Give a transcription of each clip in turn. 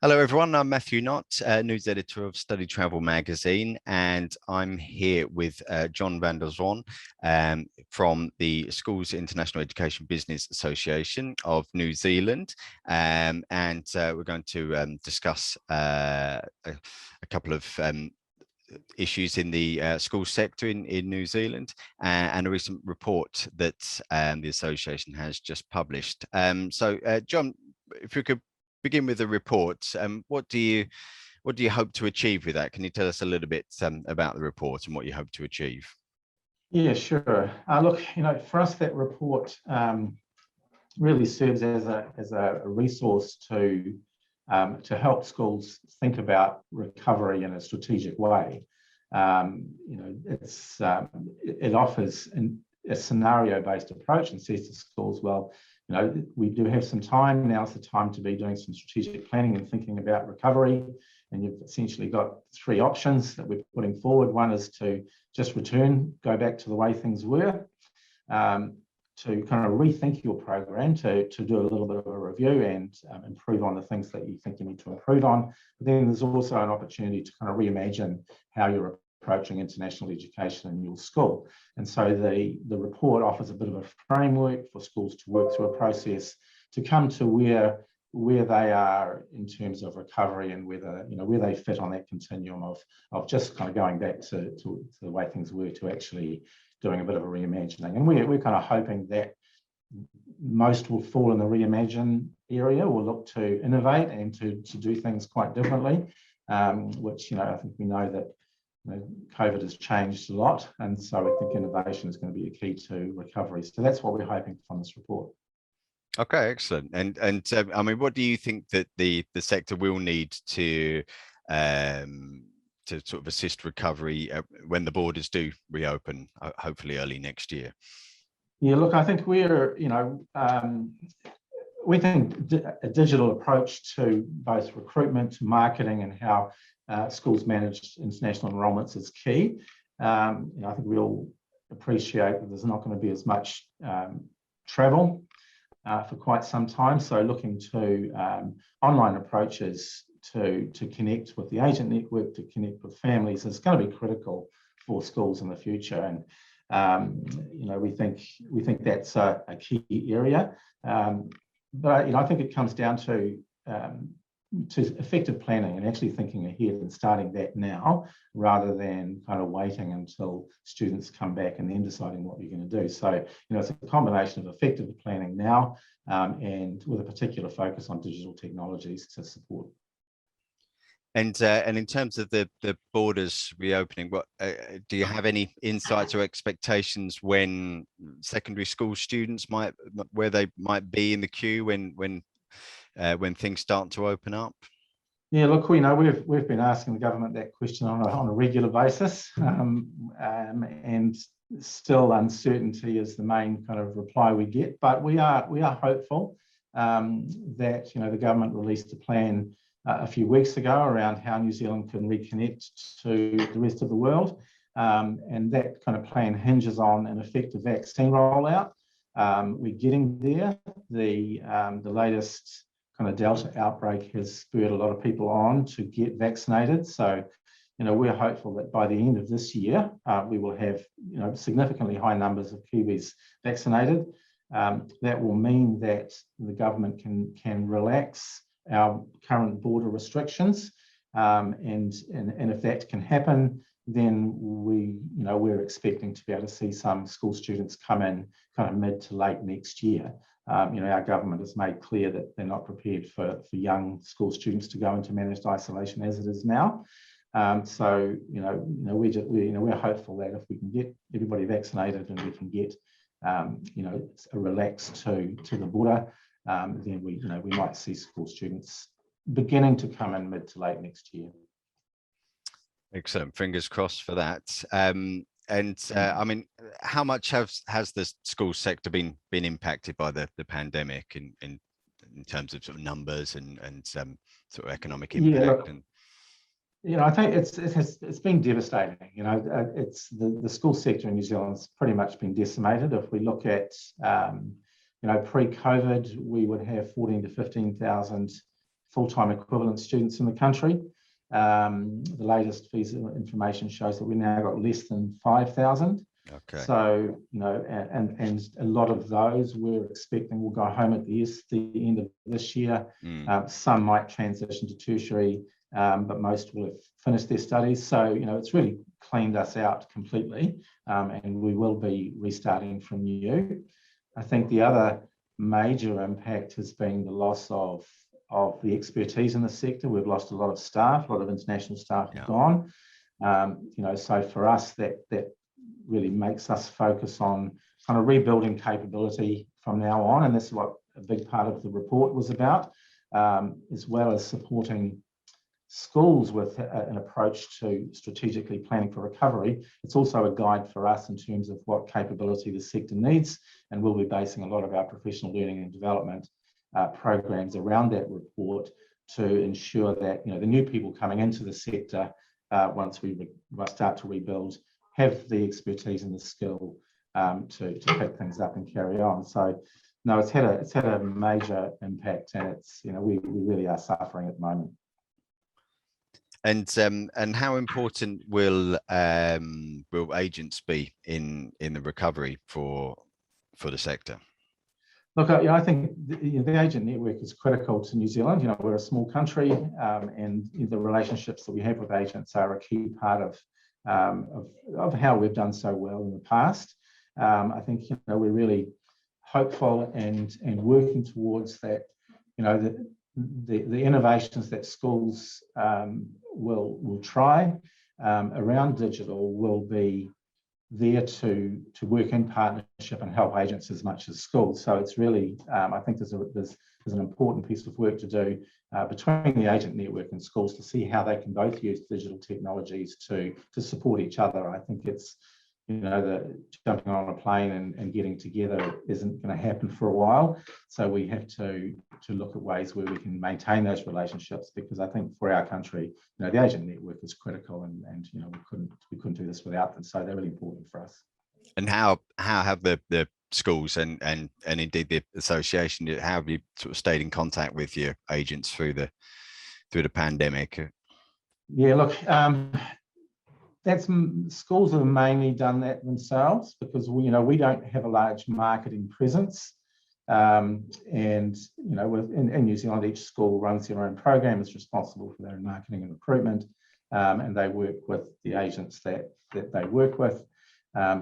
Hello, everyone. I'm Matthew Knott, news editor of StudyTravel magazine, and I'm here with John van der Zwan from the Schools International Education Business Association of New Zealand. We're going to discuss a couple of issues in the school sector in New Zealand and a recent report that the association has just published. John, if we could begin with the report, what do you hope to achieve with that? Can you tell us a little bit about the report and what you hope to achieve? Yeah, sure. Look, for us, that report really serves as a resource to help schools think about recovery in a strategic way. It offers a scenario-based approach and says to schools, well, we do have some time. Now's the time to be doing some strategic planning and thinking about recovery. And you've essentially got three options that we're putting forward. One is to just go back to the way things were, to kind of rethink your program, to do a little bit of a review and improve on the things that you think you need to improve on. But then there's also an opportunity to kind of reimagine how you're approaching international education in your school. And so the report offers a bit of a framework for schools to work through a process to come to where they are in terms of recovery and where they fit on that continuum of just kind of going back to the way things were to actually doing a bit of a reimagining. And we're kind of hoping that most will fall in the reimagine area. We'll look to innovate and to do things quite differently, which I think we know that COVID has changed a lot, and so I think innovation is going to be a key to recovery. So that's what we're hoping from this report. Okay, excellent. And I mean, what do you think that the sector will need to sort of assist recovery when the borders do reopen, hopefully early next year? Yeah, look, I think we think a digital approach to both recruitment, marketing, and how schools manage international enrolments is key. I think we all appreciate that there's not going to be as much travel for quite some time. So looking to online approaches to connect with the agent network, to connect with families is going to be critical for schools in the future. And we think that's a key area. But I think it comes down to effective planning and actually thinking ahead and starting that now rather than kind of waiting until students come back and then deciding what you're going to do. So, it's a combination of effective planning now and with a particular focus on digital technologies to support. And in terms of the borders reopening, what do you have any insights or expectations when secondary school students where they might be in the queue when things start to open up? Yeah, look, we've been asking the government that question on a regular basis, and still uncertainty is the main kind of reply we get. But we are hopeful that the government released a plan a few weeks ago around how New Zealand can reconnect to the rest of the world, and that kind of plan hinges on an effective vaccine rollout. We're getting there. The latest kind of Delta outbreak has spurred a lot of people on to get vaccinated. So, we're hopeful that by the end of this year, we will have, significantly high numbers of Kiwis vaccinated. That will mean that the government can relax our current border restrictions. And if that can happen, then we're expecting to be able to see some school students come in kind of mid to late next year. Our government has made clear that they're not prepared for young school students to go into managed isolation as it is now. So we're hopeful that if we can get everybody vaccinated and we can get a relax to the border, then we might see school students beginning to come in mid to late next year. Excellent. Fingers crossed for that. I mean, how much has the school sector been impacted by the pandemic in terms of sort of numbers and sort of economic impact? I think it's been devastating. It's the school sector in New Zealand's pretty much been decimated. If we look at pre-COVID, we would have 14,000 to 15,000 full-time equivalent students in the country. The latest visa information shows that we now got less than 5,000. Okay. So, and a lot of those we're expecting will go home at the end of this year. Some might transition to tertiary, but most will have finished their studies. So, it's really cleaned us out completely, and we will be restarting from new. I think the other major impact has been the loss of the expertise in the sector. We've lost a lot of staff, a lot of international staff have gone. So for us, that really makes us focus on kind of rebuilding capability from now on. And this is what a big part of the report was about, as well as supporting schools with an approach to strategically planning for recovery. It's also a guide for us in terms of what capability the sector needs, and we'll be basing a lot of our professional learning and development programs around that report to ensure that the new people coming into the sector, once we start to rebuild, have the expertise and the skill to pick things up and carry on. So no, it's had a major impact, and it's we really are suffering at the moment. And how important will agents be in the recovery for the sector? Look, I think the agent network is critical to New Zealand. We're a small country, and the relationships that we have with agents are a key part of how we've done so well in the past. I think we're really hopeful and working towards that. The innovations that schools will try around digital will be there to work in partnership and help agents as much as schools. So it's really, I think there's an important piece of work to do between the agent network and schools to see how they can both use digital technologies to support each other. I think it's, the jumping on a plane and getting together isn't going to happen for a while. So we have to look at ways where we can maintain those relationships, because I think for our country, the agent network is critical, and we couldn't do this without them. So they're really important for us. And how have the schools and indeed the association, how have you sort of stayed in contact with your agents through the pandemic? Yeah, look, schools have mainly done that themselves, because we don't have a large marketing presence, and in New Zealand, each school runs their own program, is responsible for their own marketing and recruitment, and they work with the agents that they work with.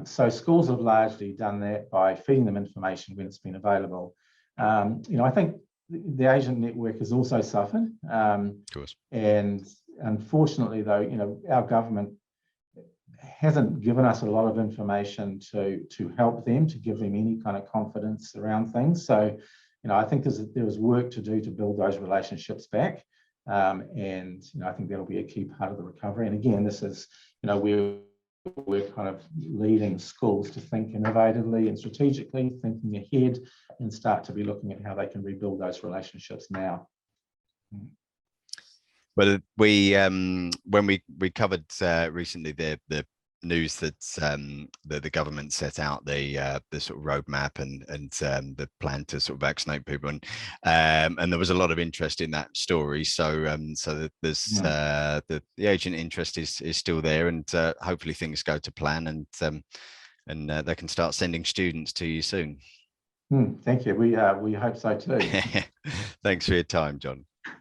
So schools have largely done that by feeding them information when it's been available. I think the agent network has also suffered, of course. And unfortunately, though, our government hasn't given us a lot of information to help them, to give them any kind of confidence around things. So, I think there is work to do to build those relationships back, and I think that'll be a key part of the recovery. And again, this is we're kind of leading schools to think innovatively and strategically, thinking ahead, and start to be looking at how they can rebuild those relationships now. Well, when we covered recently the news that the government set out the sort of roadmap and the plan to sort of vaccinate people, and there was a lot of interest in that story. So there's the agent interest is still there, and hopefully things go to plan, and they can start sending students to you soon. Thank you. We hope so too. Thanks for your time, John.